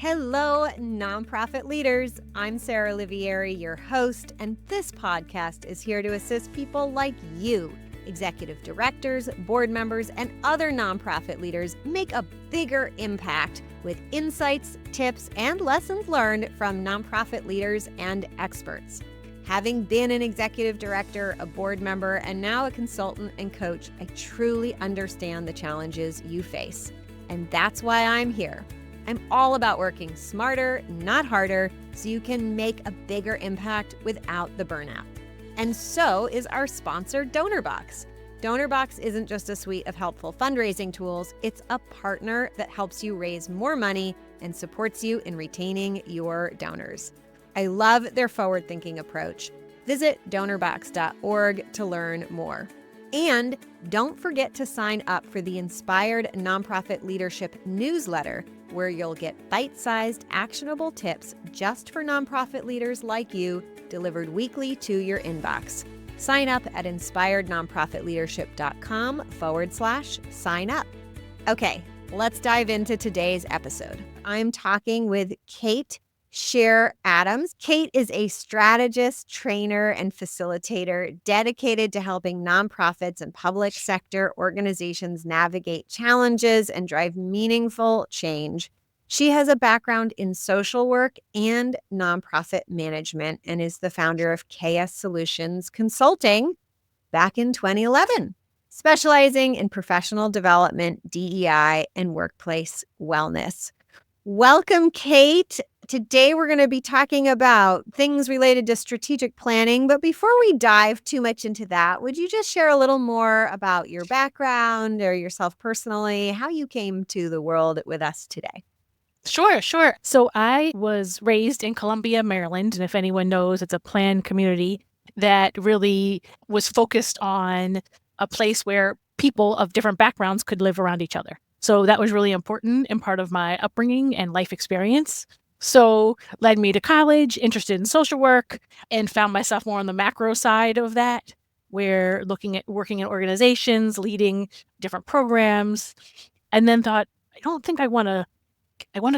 Hello, nonprofit leaders. I'm Sarah Olivieri, your host, and this podcast is here to assist people like you, executive directors, board members, and other nonprofit leaders make a bigger impact with insights, tips, and lessons learned from nonprofit leaders and experts. Having been an executive director, a board member, and now a consultant and coach, I truly understand the challenges you face. And that's why I'm here. I'm all about working smarter, not harder, so you can make a bigger impact without the burnout. And so is our sponsor, DonorBox. DonorBox isn't just a suite of helpful fundraising tools, it's a partner that helps you raise more money and supports you in retaining your donors. I love their forward-thinking approach. Visit donorbox.org to learn more. And don't forget to sign up for the Inspired Nonprofit Leadership newsletter, where you'll get bite-sized, actionable tips just for nonprofit leaders like you, delivered weekly to your inbox. Sign up at inspirednonprofitleadership.com/sign up. Okay, let's dive into today's episode. I'm talking with Kate Scherr-Adams. Kate is a strategist, trainer, and facilitator dedicated to helping nonprofits and public sector organizations navigate challenges and drive meaningful change. She has a background in social work and nonprofit management and is the founder of KS Solutions Consulting back in 2011, specializing in professional development, DEI, and workplace wellness. Welcome, Kate. Today, we're going to be talking about things related to strategic planning. But before we dive too much into that, would you just share a little more about your background or yourself personally, how you came to the world with us today? Sure. So I was raised in Columbia, Maryland. And if anyone knows, it's a planned community that really was focused on a place where people of different backgrounds could live around each other. So that was really important and part of my upbringing and life experience. So led me to college, interested in social work, and found myself more on the macro side of that, where looking at working in organizations, leading different programs, and then thought, I want to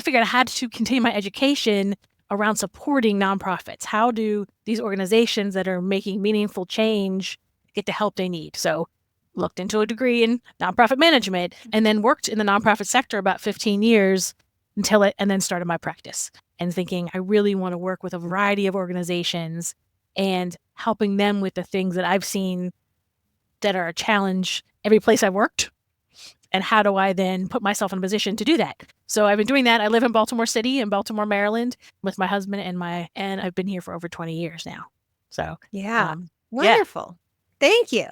figure out how to continue my education around supporting nonprofits. How do these organizations that are making meaningful change get the help they need? So looked into a degree in nonprofit management and then worked in the nonprofit sector about 15 years and then started my practice and thinking I really want to work with a variety of organizations and helping them with the things that I've seen that are a challenge every place I've worked. And how do I then put myself in a position to do that? So I've been doing that. I live in Baltimore City in Baltimore, Maryland with my husband and I've been here for over 20 years now. So Wonderful. Thank you.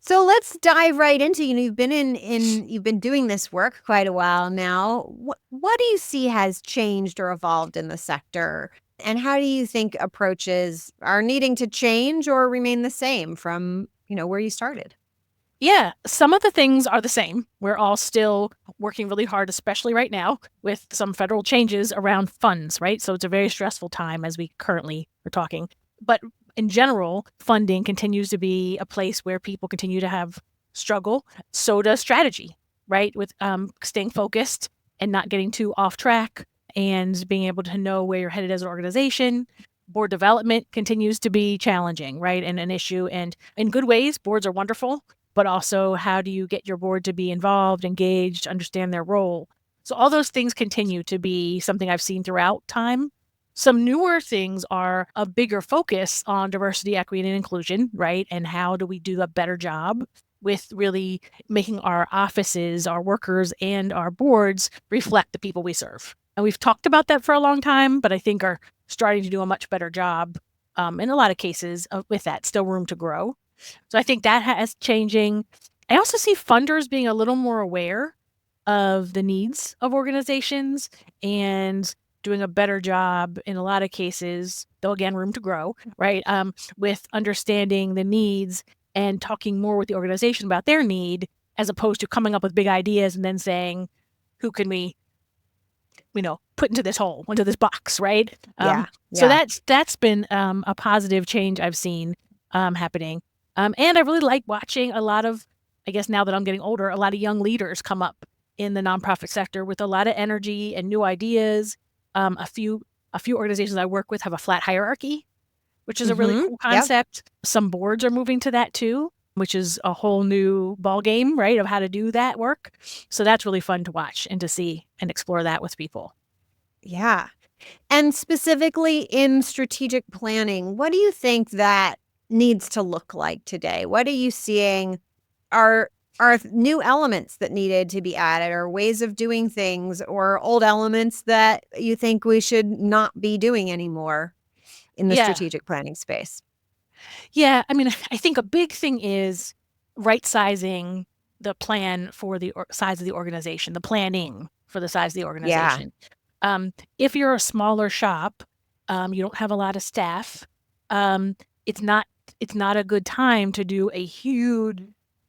So let's dive right into, you've been doing this work quite a while now. What do you see has changed or evolved in the sector? And how do you think approaches are needing to change or remain the same from, where you started? Yeah, some of the things are the same. We're all still working really hard, especially right now with some federal changes around funds, right? So it's a very stressful time as we currently are talking. But in general, funding continues to be a place where people continue to have struggle. So does strategy, right? With staying focused and not getting too off track and being able to know where you're headed as an organization. Board development continues to be challenging, right? And an issue. And in good ways, boards are wonderful, but also how do you get your board to be involved, engaged, understand their role? So all those things continue to be something I've seen throughout time. Some newer things are a bigger focus on diversity, equity, and inclusion, right? And how do we do a better job with really making our offices, our workers, and our boards reflect the people we serve? And we've talked about that for a long time, but I think are starting to do a much better job in a lot of cases with that. Still room to grow. So I think that has changing. I also see funders being a little more aware of the needs of organizations and doing a better job in a lot of cases, though again, room to grow, right? With understanding the needs and talking more with the organization about their need, as opposed to coming up with big ideas and then saying, who can we, put into this hole, into this box, right? So that's been a positive change I've seen happening. And I really like watching a lot of, I guess now that I'm getting older, a lot of young leaders come up in the nonprofit sector with a lot of energy and new ideas A few organizations I work with have a flat hierarchy, which is a really cool concept. Yep. Some boards are moving to that too, which is a whole new ball game, right, of how to do that work. So that's really fun to watch and to see and explore that with people. Yeah. And specifically in strategic planning, what do you think that needs to look like today? What are you seeing are new elements that needed to be added, or ways of doing things, or old elements that you think we should not be doing anymore in the strategic planning space? Yeah, I mean, I think a big thing is right-sizing the plan for the size of the organization, the planning for the size of the organization. Yeah. If you're a smaller shop, you don't have a lot of staff, it's not a good time to do a huge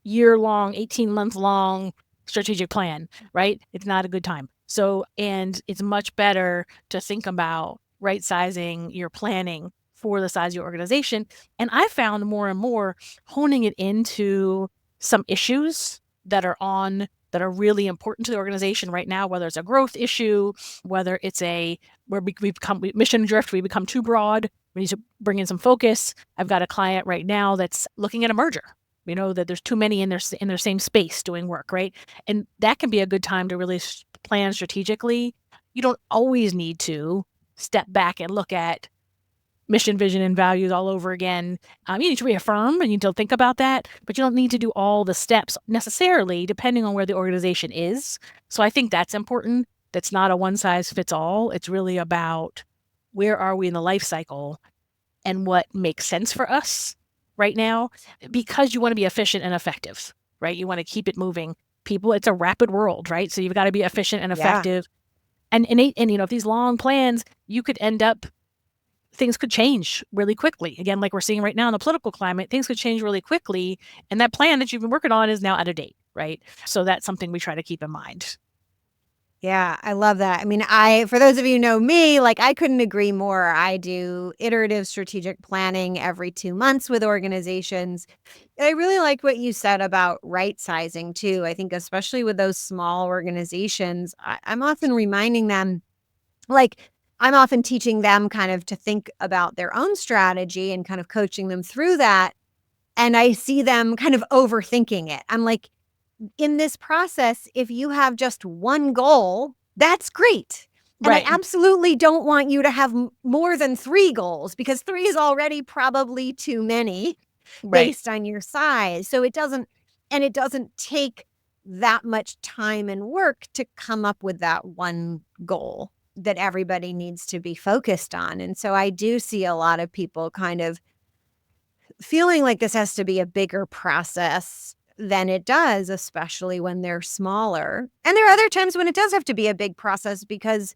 year-long, 18-month-long strategic plan, right? It's not a good time. So, and it's much better to think about right-sizing your planning for the size of your organization. And I found more and more honing it into some issues that are really important to the organization right now, whether it's a growth issue, whether it's where we become mission drift, we become too broad, we need to bring in some focus. I've got a client right now that's looking at a merger. You know, that there's too many in their same space doing work, right? And that can be a good time to really plan strategically. You don't always need to step back and look at mission, vision, and values all over again. You need to reaffirm and you need to think about that, but you don't need to do all the steps necessarily, depending on where the organization is. So I think that's important. That's not a one size fits all. It's really about where are we in the life cycle and what makes sense for us right now, because you want to be efficient and effective, right? You want to keep it moving. People, it's a rapid world, right? So you've got to be efficient and effective. Yeah. And you know, if these long plans, you could end up, things could change really quickly. Again, like we're seeing right now in the political climate, things could change really quickly. And that plan that you've been working on is now out of date, right? So that's something we try to keep in mind. Yeah, I love that. I mean, for those of you who know me, like, I couldn't agree more. I do iterative strategic planning every 2 months with organizations. And I really like what you said about right sizing too. I think especially with those small organizations, I'm often reminding them, like, I'm often teaching them kind of to think about their own strategy and kind of coaching them through that. And I see them kind of overthinking it. I'm like, in this process, if you have just one goal, that's great. And right. I absolutely don't want you to have more than 3 goals, because 3 is already probably too many based on your size. So it doesn't take that much time and work to come up with that one goal that everybody needs to be focused on. And so I do see a lot of people kind of feeling like this has to be a bigger process than it does, especially when they're smaller. And there are other times when it does have to be a big process because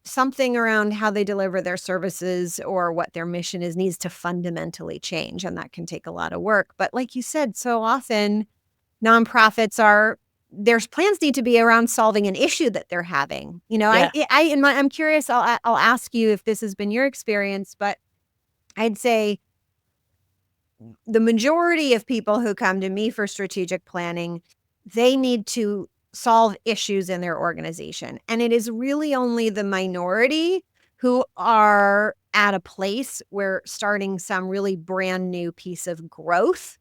something around how they deliver their services or what their mission is needs to fundamentally change, and that can take a lot of work. But like you said, so often nonprofits their plans need to be around solving an issue that they're having. You know, yeah. I'm curious, I'll ask you if this has been your experience, but I'd say the majority of people who come to me for strategic planning, they need to solve issues in their organization. And it is really only the minority who are at a place where starting some really brand new piece of growth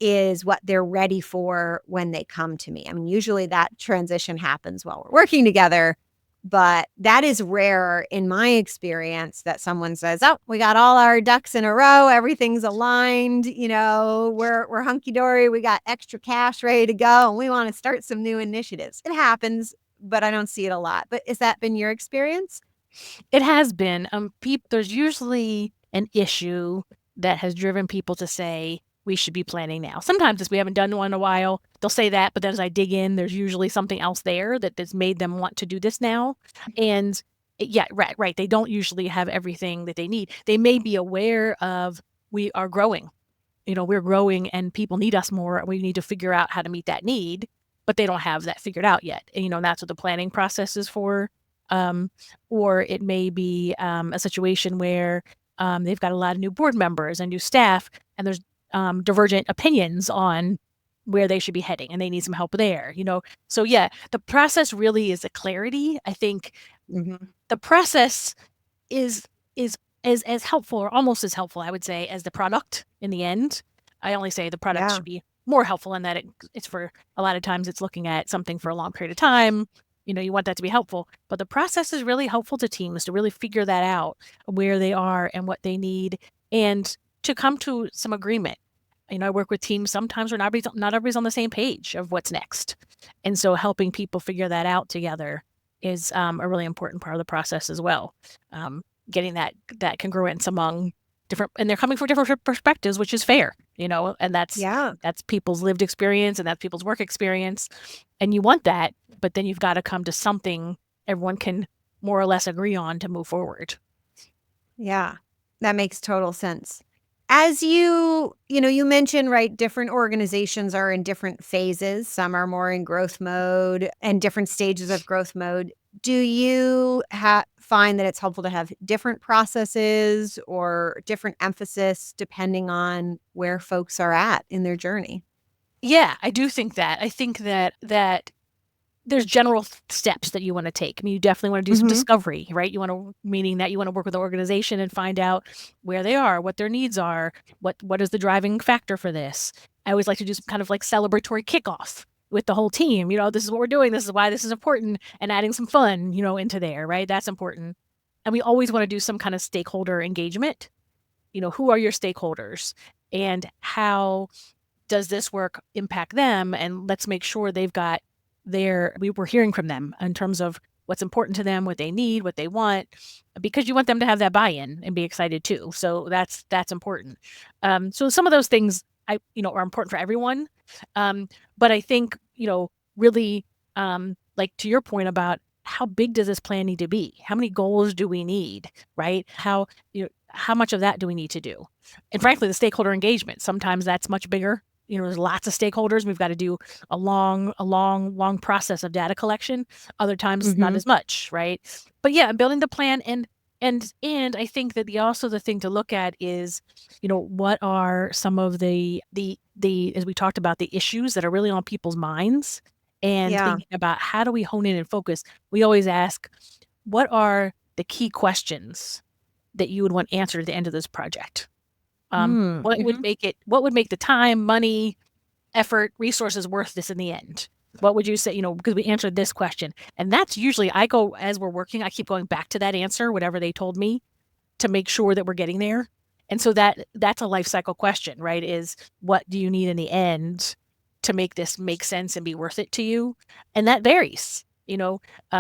is what they're ready for when they come to me. I mean, usually that transition happens while we're working together, but that is rare in my experience that someone says, oh, we got all our ducks in a row, everything's aligned, you know, we're hunky-dory, we got extra cash ready to go, and we want to start some new initiatives. It happens, but I don't see it a lot. But has that been your experience? It has been. There's usually an issue that has driven people to say, we should be planning now. Sometimes if we haven't done one in a while, they'll say that, but then as I dig in, there's usually something else there that's made them want to do this now. And yeah, right. They don't usually have everything that they need. They may be aware of, we are growing. You know, we're growing and people need us more. We need to figure out how to meet that need, but they don't have that figured out yet. And, you know, that's what the planning process is for. Or it may be a situation where they've got a lot of new board members and new staff, and there's divergent opinions on where they should be heading and they need some help there, So yeah, the process really is a clarity. I think the process is as helpful or almost as helpful, I would say, as the product in the end. I only say the product should be more helpful in that it's for a lot of times it's looking at something for a long period of time. You want that to be helpful, but the process is really helpful to teams to really figure that out, where they are and what they need, and to come to some agreement. I work with teams sometimes where not everybody's on the same page of what's next. And so helping people figure that out together is a really important part of the process as well. Getting that congruence among different, and they're coming from different perspectives, which is fair, and that's people's lived experience and that's people's work experience. And you want that, but then you've got to come to something everyone can more or less agree on to move forward. Yeah, that makes total sense. As you mentioned, right, different organizations are in different phases. Some are more in growth mode and different stages of growth mode. Do you find that it's helpful to have different processes or different emphasis depending on where folks are at in their journey? Yeah, I do think that. I think that there's general steps that you want to take. I mean, you definitely want to do some discovery, right? Meaning that you want to work with the organization and find out where they are, what their needs are, what is the driving factor for this. I always like to do some kind of like celebratory kickoff with the whole team. This is what we're doing. This is why this is important, and adding some fun, into there, right? That's important. And we always want to do some kind of stakeholder engagement. Who are your stakeholders and how does this work impact them? And let's make sure they've got we were hearing from them in terms of what's important to them, what they need, what they want, because you want them to have that buy-in and be excited too. So that's important. So some of those things are important for everyone. But I think, really, like to your point about how big does this plan need to be? How many goals do we need, right? How much of that do we need to do? And frankly, the stakeholder engagement, sometimes that's much bigger. There's lots of stakeholders. We've got to do a long process of data collection. Other times, not as much, right? But yeah, building the plan and I think that the thing to look at is, what are some of the as we talked about, the issues that are really on people's minds, and thinking about how do we hone in and focus. We always ask, what are the key questions that you would want answered at the end of this project? What would make the time, money, effort, resources worth this in the end? What would you say, because we answered this question. And that's usually, as we're working, I keep going back to that answer, whatever they told me, to make sure that we're getting there. And so that's a life cycle question, right? Is what do you need in the end to make this make sense and be worth it to you? And that varies.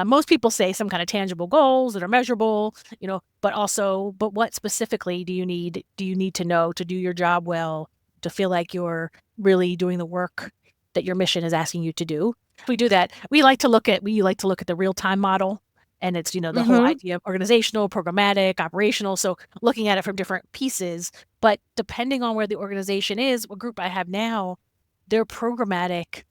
Most people say some kind of tangible goals that are measurable, but what specifically do you need to know to do your job well, to feel like you're really doing the work that your mission is asking you to do? We do that. We like to look at the real-time model, and it's, the whole idea of organizational, programmatic, operational. So looking at it from different pieces, but depending on where the organization is, what group I have now, their programmatic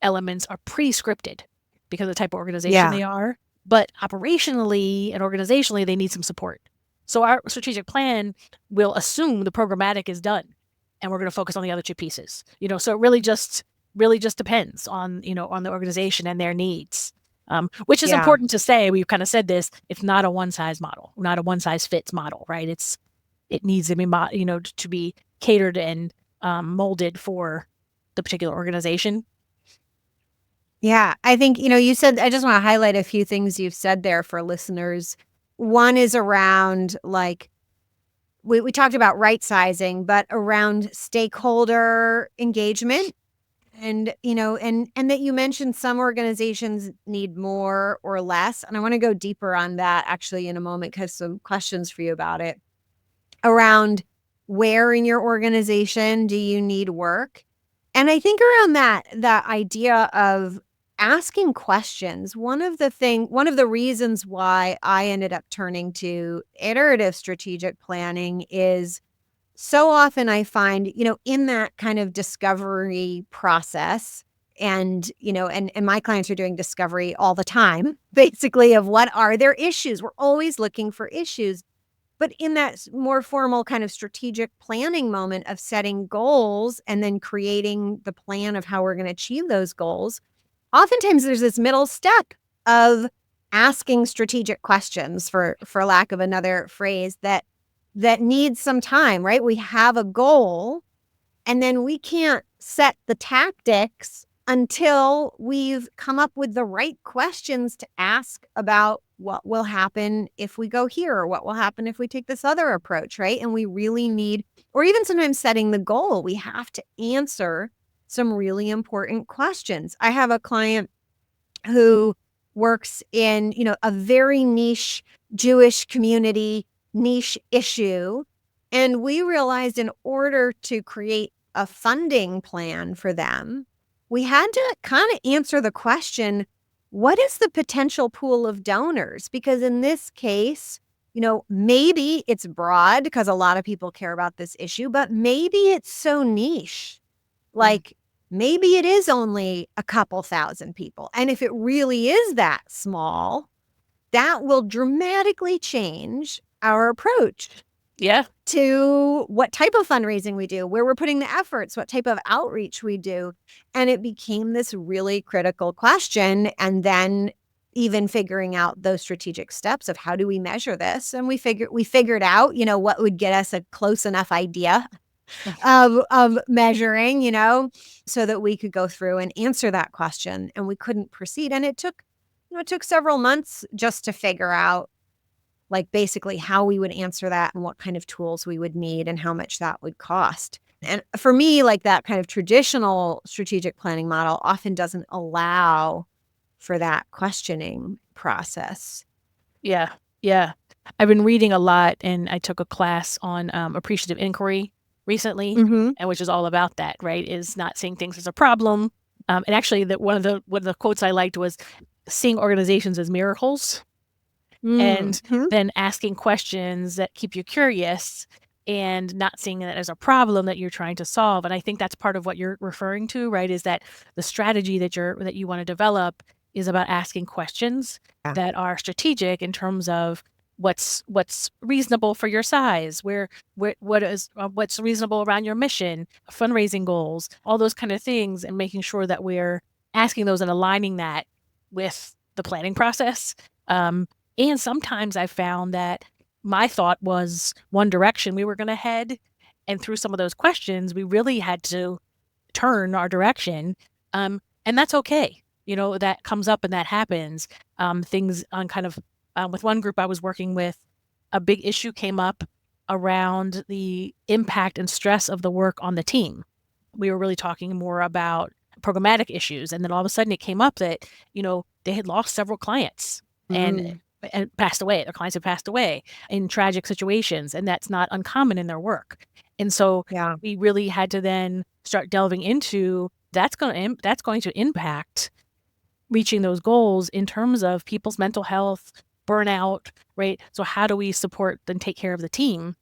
elements are pre-scripted because of the type of organization they are. But operationally and organizationally, they need some support. So our strategic plan will assume the programmatic is done, and we're going to focus on the other two pieces. So it really just depends on on the organization and their needs, which is important to say. We've kind of said this. It's not a one-size model, not a one-size-fits model, right? It needs to be to be catered and molded for the particular organization. Yeah, I think, you said, I just want to highlight a few things you've said there for listeners. One is around, like, we talked about right sizing, but around stakeholder engagement. And, and that you mentioned some organizations need more or less. And I want to go deeper on that actually in a moment, because some questions for you about it. Around where in your organization do you need work? And I think around that idea of asking questions, one of the reasons why I ended up turning to iterative strategic planning is so often I find, in that kind of discovery process, and, and my clients are doing discovery all the time, basically, of what are their issues. We're always looking for issues. But in that more formal kind of strategic planning moment of setting goals and then creating the plan of how we're going to achieve those goals, oftentimes there's this middle step of asking strategic questions, for lack of another phrase, that needs some time, right? We have a goal, and then we can't set the tactics until we've come up with the right questions to ask about what will happen if we go here, or what will happen if we take this other approach, right? And we really need, or even sometimes setting the goal, we have to answer some really important questions. I have a client who works in, a very niche Jewish community, niche issue. And we realized in order to create a funding plan for them, we had to kind of answer the question, what is the potential pool of donors? Because in this case, maybe it's broad because a lot of people care about this issue, but maybe it's so niche. Like, maybe it is only a couple thousand people. And if it really is that small, that will dramatically change our approach. Yeah. To what type of fundraising we do, where we're putting the efforts, what type of outreach we do. And it became this really critical question. And then even figuring out those strategic steps of how do we measure this? And we figured out, what would get us a close enough idea of measuring, so that we could go through and answer that question, and we couldn't proceed. And it took several months just to figure out, like, basically how we would answer that and what kind of tools we would need and how much that would cost. And for me, like, that kind of traditional strategic planning model often doesn't allow for that questioning process. Yeah. I've been reading a lot, and I took a class on appreciative inquiry recently, and which is all about that, right? Is not seeing things as a problem. And actually, that one of the quotes I liked was seeing organizations as miracles, and then asking questions that keep you curious, and not seeing it as a problem that you're trying to solve. And I think that's part of what you're referring to, right? Is that the strategy that you want to develop is about asking questions that are strategic in terms of what's reasonable for your size, what's reasonable around your mission, fundraising goals, all those kind of things, and making sure that we're asking those and aligning that with the planning process. And sometimes I found that my thought was one direction we were going to head, and through some of those questions, we really had to turn our direction. And that's okay. That comes up and that happens. Things on kind of, with one group I was working with, a big issue came up around the impact and stress of the work on the team. We were really talking more about programmatic issues. And then all of a sudden it came up that, they had lost several clients and passed away. Their clients had passed away in tragic situations, and that's not uncommon in their work. And so we really had to then start delving into that's going to impact reaching those goals in terms of people's mental health, burnout, right? So how do we support and take care of the team?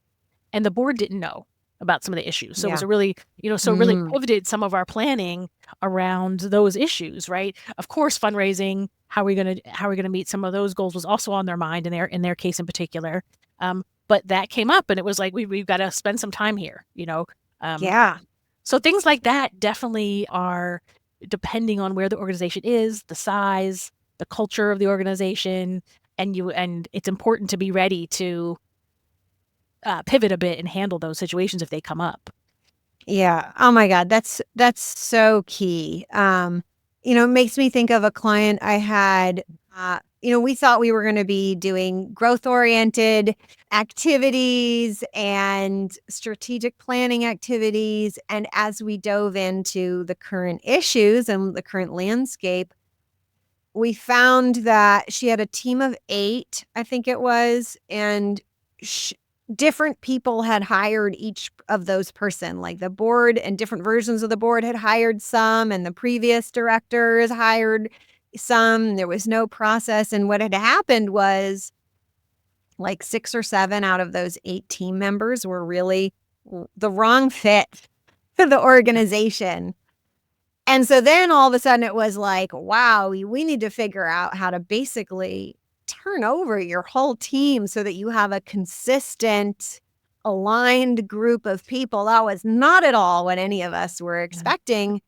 And the board didn't know about some of the issues. So it was a really, really pivoted some of our planning around those issues, right? Of course, fundraising, how are we going to meet some of those goals was also on their mind in their case in particular. But that came up, and it was like, we've got to spend some time here, So things like that definitely are, depending on where the organization is, the size, the culture of the organization, and it's important to be ready to pivot a bit and handle those situations if they come up. Yeah. Oh my God. That's so key. It makes me think of a client I had. We thought we were going to be doing growth-oriented activities and strategic planning activities. And as we dove into the current issues and the current landscape, we found that she had a team of 8, I think it was, and different people had hired each of those person. Like, the board and different versions of the board had hired some, and the previous directors hired some. There was no process. And what had happened was, like, 6 or 7 out of those 8 team members were really the wrong fit for the organization. And so then all of a sudden it was like, wow, we need to figure out how to basically turn over your whole team so that you have a consistent, aligned group of people. That was not at all what any of us were expecting.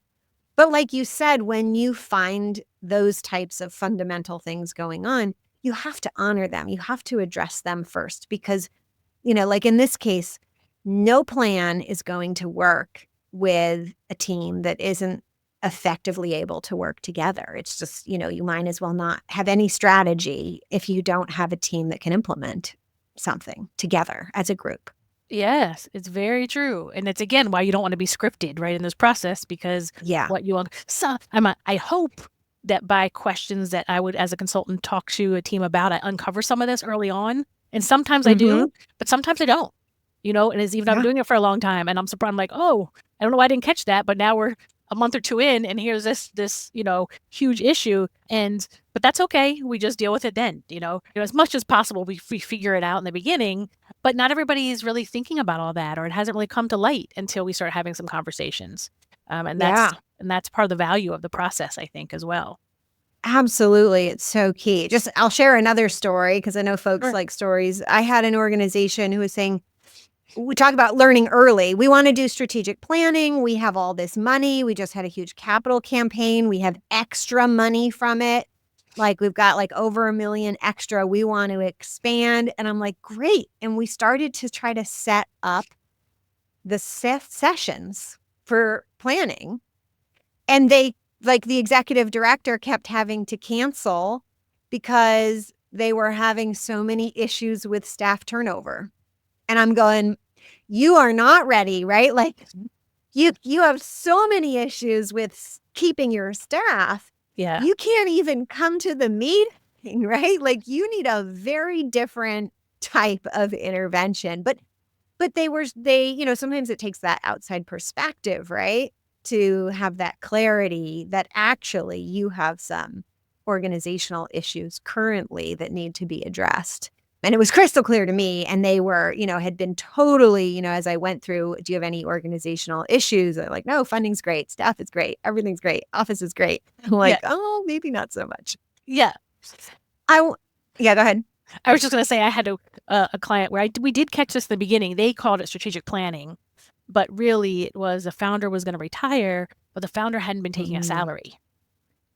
But like you said, when you find those types of fundamental things going on, you have to honor them. You have to address them first because, like in this case, no plan is going to work with a team that isn't effectively able to work together. It's just, you might as well not have any strategy if you don't have a team that can implement something together as a group. Yes, it's very true. And it's, again, why you don't want to be scripted, right, in this process, because what you want. So I hope that by questions that I would, as a consultant, talk to a team about, I uncover some of this early on. And sometimes I do, but sometimes I don't, and it's even I'm doing it for a long time and I'm surprised. I'm like, oh, I don't know why I didn't catch that. But now we're a month or two in and here's this huge issue. But that's okay. We just deal with it then, as much as possible. We figure it out in the beginning, but not everybody is really thinking about all that, or it hasn't really come to light until we start having some conversations. And that's part of the value of the process, I think, as well. Absolutely. It's so key. I'll share another story because I know folks like stories. I had an organization who was saying, we talk about learning early. We want to do strategic planning. We have all this money. We just had a huge capital campaign. We have extra money from it. Like we've got like over $1 million extra. We want to expand. And I'm like, great. And we started to try to set up the sessions for planning. And the executive director kept having to cancel because they were having so many issues with staff turnover. And I'm going, you are not ready, right? Like you have so many issues with keeping your staff. Yeah. You can't even come to the meeting, right? Like you need a very different type of intervention. But they, sometimes it takes that outside perspective, right? To have that clarity that actually you have some organizational issues currently that need to be addressed. And it was crystal clear to me. And they were, had been totally, as I went through, do you have any organizational issues? They're like, no, funding's great. Staff is great. Everything's great. Office is great. I'm like, oh, maybe not so much. Yeah. Go ahead. I was just going to say I had a client where we did catch this in the beginning. They called it strategic planning, but really it was the founder was going to retire, but the founder hadn't been taking a salary.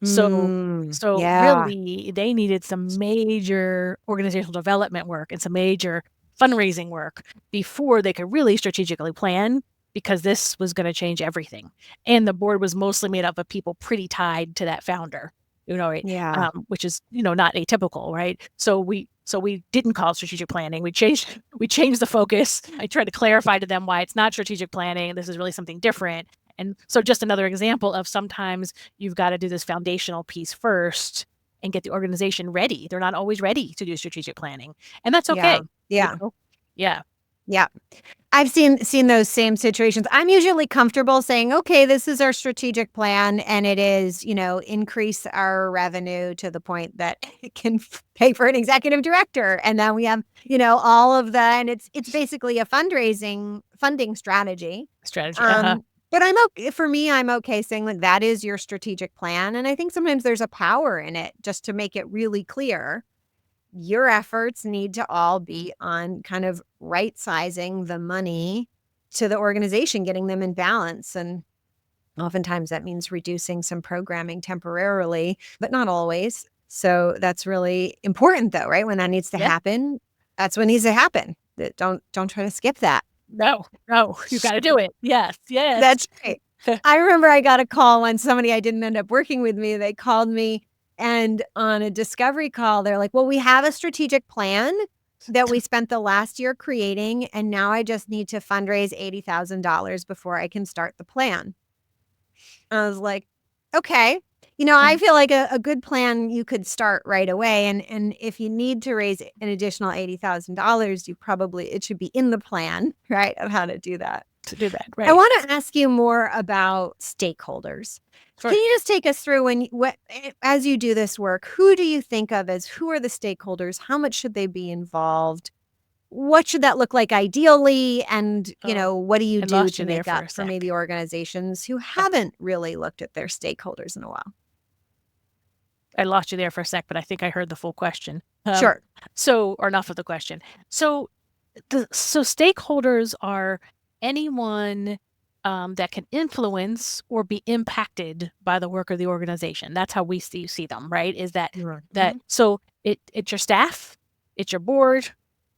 So really they needed some major organizational development work and some major fundraising work before they could really strategically plan, because this was going to change everything. And the board was mostly made up of people pretty tied to that founder, right? Which is, not atypical, right? So we didn't call it strategic planning. We changed the focus. I tried to clarify to them why it's not strategic planning. This is really something different. And so just another example of sometimes you've got to do this foundational piece first and get the organization ready. They're not always ready to do strategic planning. And that's okay. Yeah. Yeah. I've seen those same situations. I'm usually comfortable saying, okay, this is our strategic plan. And it is, increase our revenue to the point that it can pay for an executive director. And then we have, all of and it's basically a funding strategy. But I'm okay saying like that is your strategic plan. And I think sometimes there's a power in it just to make it really clear. Your efforts need to all be on kind of right sizing the money to the organization, getting them in balance. And oftentimes that means reducing some programming temporarily, but not always. So that's really important though, right? When that needs to happen, that's what needs to happen. Don't try to skip that. No, you got to do it. Yes. That's right. I remember I got a call when somebody I didn't end up working with me. They called me and on a discovery call, they're like, well, we have a strategic plan that we spent the last year creating. And now I just need to fundraise $80,000 before I can start the plan. I was like, okay. I feel like a good plan you could start right away. And if you need to raise an additional $80,000, it should be in the plan, right, of how to do that. Right. I want to ask you more about stakeholders. Sure. Can you just take us through as you do this work, who do you think of as who are the stakeholders? How much should they be involved? What should that look like ideally? And, what do you do to make up for maybe organizations who haven't really looked at their stakeholders in a while? I lost you there for a sec, but I think I heard the full question. Sure. Or enough of the question. So stakeholders are anyone that can influence or be impacted by the work of the organization. That's how we see them, right? Is that Right. so it's your staff, it's your board,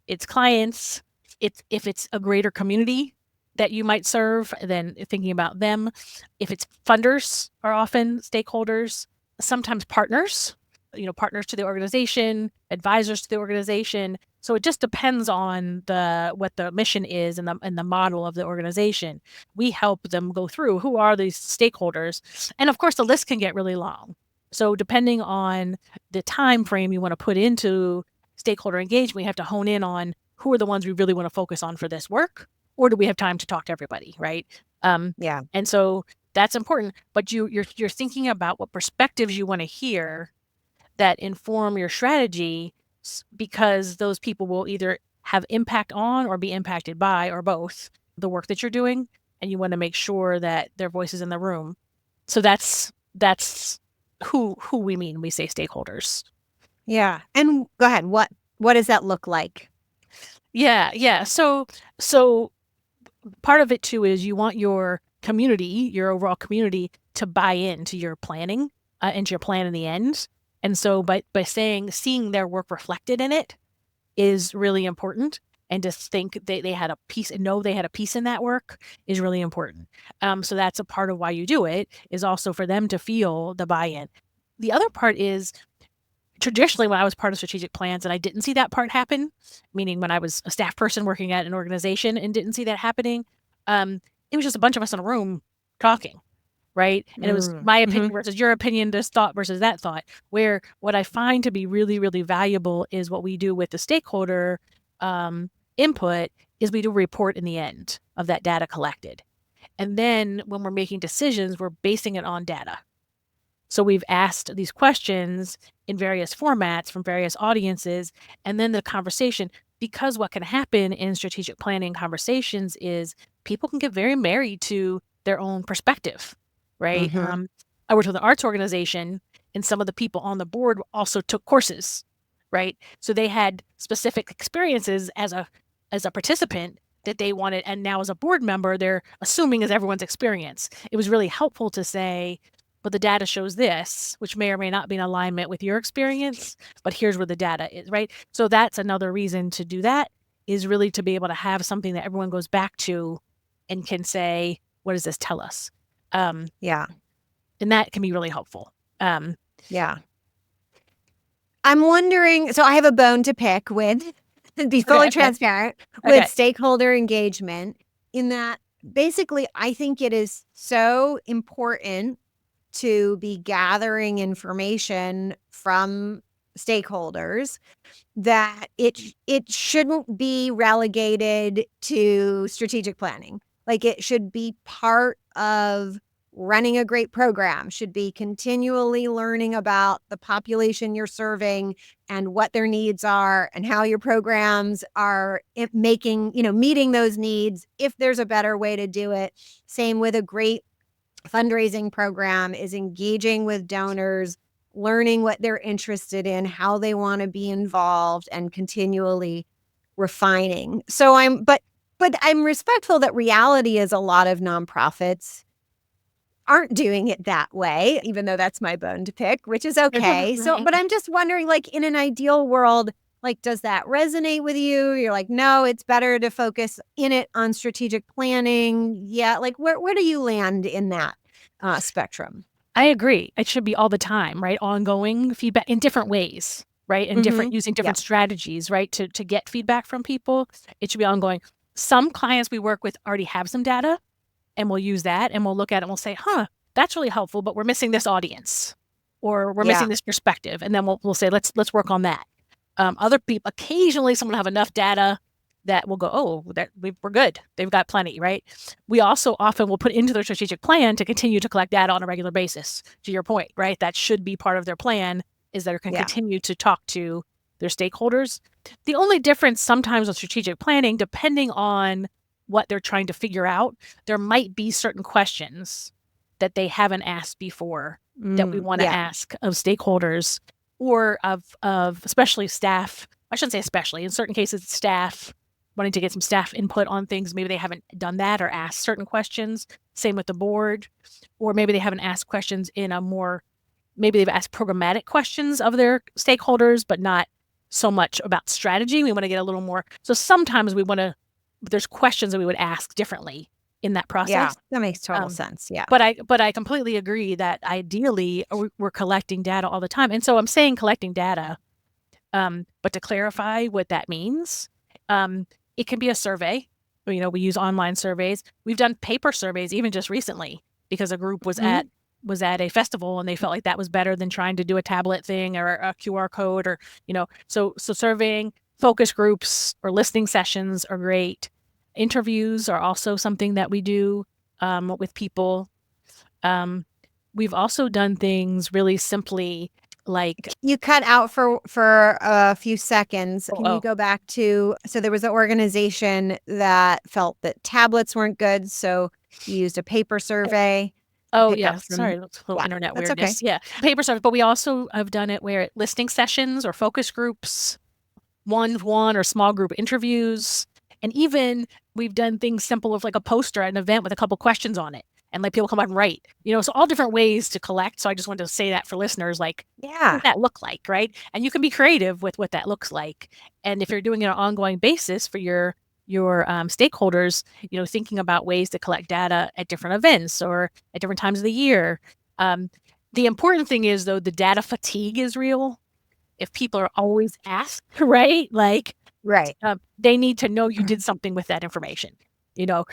it's clients, if it's a greater community that you might serve, then thinking about them. If it's funders are often stakeholders, sometimes partners, partners to the organization, advisors to the organization. So it just depends on what the mission is and the model of the organization. We help them go through who are these stakeholders. And of course, the list can get really long. So depending on the time frame you want to put into stakeholder engagement, we have to hone in on who are the ones we really want to focus on for this work, or do we have time to talk to everybody, right? Yeah. And so that's important. But you're thinking about what perspectives you want to hear that inform your strategy, because those people will either have impact on or be impacted by, or both, the work that you're doing, and you want to make sure that their voice is in the room. So that's who we mean when we say stakeholders. Yeah. And go ahead. What does that look like? Yeah. So part of it too is you want your community, your overall community, to buy into your planning, into your plan in the end. And so by seeing their work reflected in it is really important. And to think they had a piece and know they had a piece in that work is really important. So that's a part of why you do it, is also for them to feel the buy-in. The other part is, traditionally, when I was part of strategic plans and I didn't see that part happen, meaning when I was a staff person working at an organization and didn't see that happening, it was just a bunch of us in a room talking, right? And it was my opinion versus your opinion, this thought versus that thought, where what I find to be really, really valuable is what we do with the stakeholder input is we do a report in the end of that data collected. And then when we're making decisions, we're basing it on data. So we've asked these questions in various formats from various audiences, and then the conversation, because what can happen in strategic planning conversations is people can get very married to their own perspective, right? I worked with an arts organization, and some of the people on the board also took courses, right? So they had specific experiences as a participant that they wanted, and now as a board member, they're assuming is everyone's experience. It was really helpful to say, but the data shows this, which may or may not be in alignment with your experience, but here's where the data is, right? So that's another reason to do that, is really to be able to have something that everyone goes back to and can say, what does this tell us? Yeah. And that can be really helpful. Yeah. I'm wondering, so I have a bone to pick with, to be fully transparent, with stakeholder engagement, in that basically I think it is so important to be gathering information from stakeholders that it shouldn't be relegated to strategic planning. Like, it should be part of running a great program, should be continually learning about the population you're serving and what their needs are and how your programs are meeting those needs, if there's a better way to do it. Same with a great fundraising program, is engaging with donors, learning what they're interested in, how they want to be involved, and continually refining. So but I'm respectful that reality is a lot of nonprofits aren't doing it that way, even though that's my bone to pick, which is okay. So, but I'm just wondering, like, in an ideal world, like, does that resonate with you? You're like, no, it's better to focus in it on strategic planning. Yeah. Like, where do you land in that spectrum? I agree. It should be all the time, right? Ongoing feedback in different ways, right? And using different strategies, right? To get feedback from people. It should be ongoing. Some clients we work with already have some data, and we'll use that, and we'll look at it and we'll say, that's really helpful, but we're missing this audience, or we're missing this perspective. And then we'll say, let's work on that. Other people, occasionally someone will have enough data that will go, we're good. They've got plenty, right? We also often will put into their strategic plan to continue to collect data on a regular basis, to your point, right? That should be part of their plan, is that they can continue to talk to their stakeholders. The only difference sometimes with strategic planning, depending on what they're trying to figure out, there might be certain questions that they haven't asked before that we want to ask of stakeholders or of especially staff. I shouldn't say especially. In certain cases, staff wanting to get some staff input on things. Maybe they haven't done that or asked certain questions. Same with the board. Or maybe they haven't asked questions in a more, maybe they've asked programmatic questions of their stakeholders, but not so much about strategy. We want to get a little more. So sometimes there's questions that we would ask differently in that process. Yeah, that makes total sense. Yeah. But I completely agree that ideally we're collecting data all the time. And so I'm saying collecting data, but to clarify what that means, it can be a survey. We use online surveys. We've done paper surveys even just recently because a group was at a festival and they felt like that was better than trying to do a tablet thing or a QR code or, so surveying, focus groups or listening sessions are great. Interviews are also something that we do with people. We've also done things really simply like... You cut out for a few seconds. Can you go back to... So there was an organization that felt that tablets weren't good, so you used a paper survey. Oh, yeah. Sorry, that's a little internet That's weirdness. okay. Yeah, paper survey. But we also have done it where listening sessions or focus groups, one-to-one or small group interviews. And even we've done things simple of like a poster at an event with a couple questions on it and like people come up and write, so all different ways to collect. So I just wanted to say that for listeners, like, what does that look like, right? And you can be creative with what that looks like. And if you're doing it on an ongoing basis for your stakeholders, thinking about ways to collect data at different events or at different times of the year. The important thing is, though, the data fatigue is real. If people are always asked, right? Like, they need to know you did something with that information, because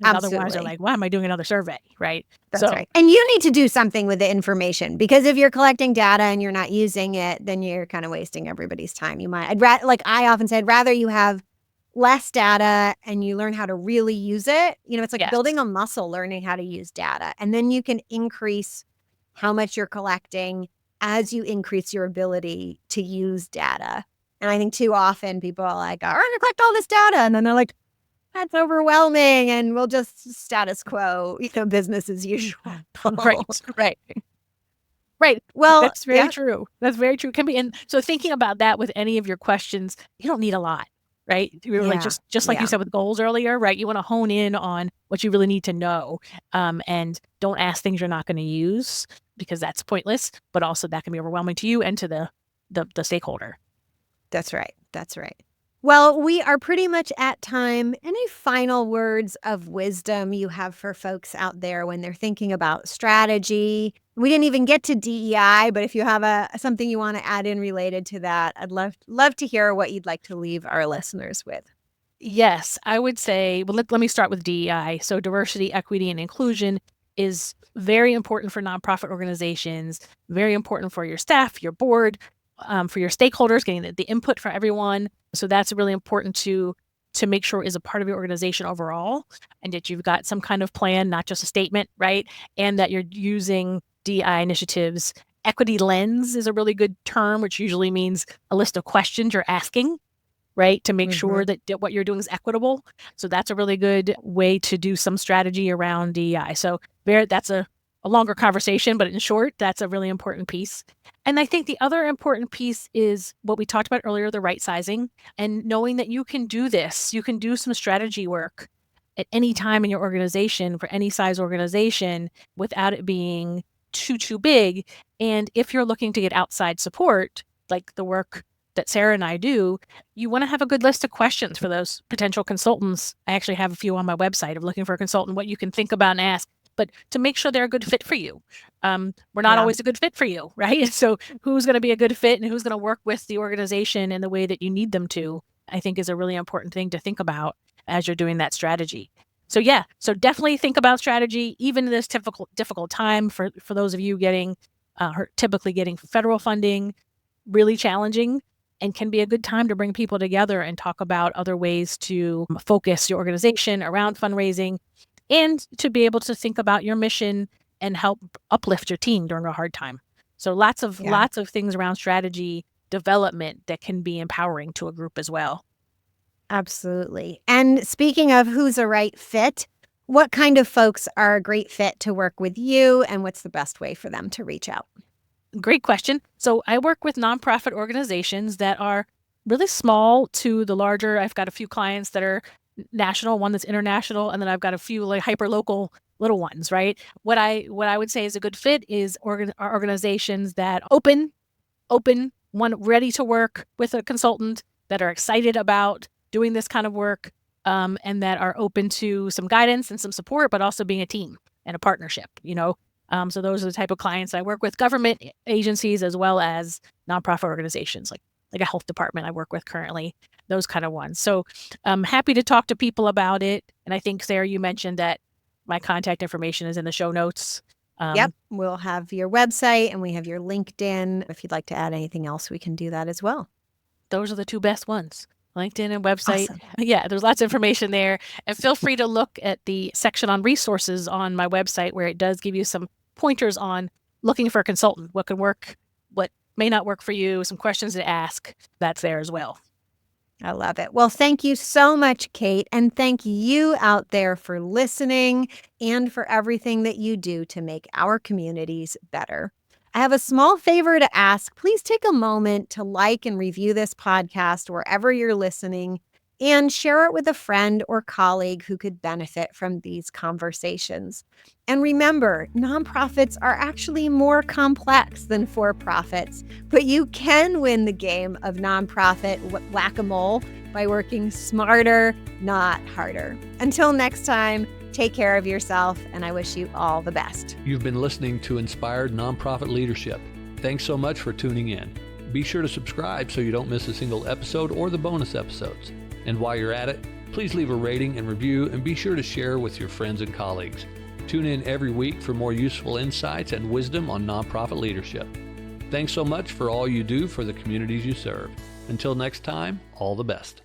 otherwise they're like, why am I doing another survey, right? That's right. And you need to do something with the information because if you're collecting data and you're not using it, then you're kind of wasting everybody's time. I often say, I'd rather you have less data and you learn how to really use it. It's like building a muscle, learning how to use data. And then you can increase how much you're collecting as you increase your ability to use data. And I think too often people are like, I'm going to collect all this data. And then they're like, that's overwhelming. And we'll just status quo, business as usual. Right. Well, that's very true. That's very true. Can be. And so thinking about that with any of your questions, you don't need a lot, right? Like just like you said with goals earlier, right? You want to hone in on what you really need to know, and don't ask things you're not going to use because that's pointless. But also that can be overwhelming to you and to the stakeholder. That's right. That's right. Well, we are pretty much at time. Any final words of wisdom you have for folks out there when they're thinking about strategy? We didn't even get to DEI, but if you have something you want to add in related to that, I'd love to hear what you'd like to leave our listeners with. Yes, I would say, well, let me start with DEI. So diversity, equity, and inclusion is very important for nonprofit organizations, very important for your staff, your board, for your stakeholders, getting the input from everyone. So that's really important to make sure is a part of your organization overall, and that you've got some kind of plan, not just a statement, right? And that you're using DEI initiatives. Equity lens is a really good term, which usually means a list of questions you're asking, right? To make sure that what you're doing is equitable. So that's a really good way to do some strategy around DEI. So that's a longer conversation, but in short, that's a really important piece. And I think the other important piece is what we talked about earlier, the right sizing, and knowing that you can do this. You can do some strategy work at any time in your organization for any size organization without it being too big. And if you're looking to get outside support, like the work that Sarah and I do, you want to have a good list of questions for those potential consultants. I actually have a few on my website of looking for a consultant, what you can think about and ask. But to make sure they're a good fit for you. We're not always a good fit for you, right? So who's going to be a good fit and who's going to work with the organization in the way that you need them to, I think is a really important thing to think about as you're doing that strategy. So so definitely think about strategy, even in this difficult time for those of you typically getting federal funding, really challenging, and can be a good time to bring people together and talk about other ways to focus your organization around fundraising, and to be able to think about your mission and help uplift your team during a hard time. So lots of things around strategy development that can be empowering to a group as well. Absolutely. And speaking of who's a right fit, What kind of folks are a great fit to work with you, and what's the best way for them to reach out? Great question. So I work with nonprofit organizations that are really small to the larger. I've got a few clients that are national, one that's international, and then I've got a few like hyper local little ones, right? What I would say is a good fit is are organizations that open, one ready to work with a consultant, that are excited about doing this kind of work, and that are open to some guidance and some support, but also being a team and a partnership, So those are the type of clients I work with, government agencies as well as nonprofit organizations like a health department I work with currently, those kind of ones. So I'm happy to talk to people about it. And I think, Sarah, you mentioned that my contact information is in the show notes. Yep. We'll have your website and we have your LinkedIn. If you'd like to add anything else, we can do that as well. Those are the two best ones. LinkedIn and website. Awesome. Yeah, there's lots of information there. And feel free to look at the section on resources on my website where it does give you some pointers on looking for a consultant, what could work, what may not work for you, some questions to ask. That's there as well. I love it. Well, thank you so much, Kate. And thank you out there for listening and for everything that you do to make our communities better. I have a small favor to ask. Please take a moment to like and review this podcast wherever you're listening and share it with a friend or colleague who could benefit from these conversations. And remember, nonprofits are actually more complex than for-profits, but you can win the game of nonprofit whack-a-mole by working smarter, not harder. Until next time, take care of yourself, and I wish you all the best. You've been listening to Inspired Nonprofit Leadership. Thanks so much for tuning in. Be sure to subscribe so you don't miss a single episode or the bonus episodes. And while you're at it, please leave a rating and review, and be sure to share with your friends and colleagues. Tune in every week for more useful insights and wisdom on nonprofit leadership. Thanks so much for all you do for the communities you serve. Until next time, all the best.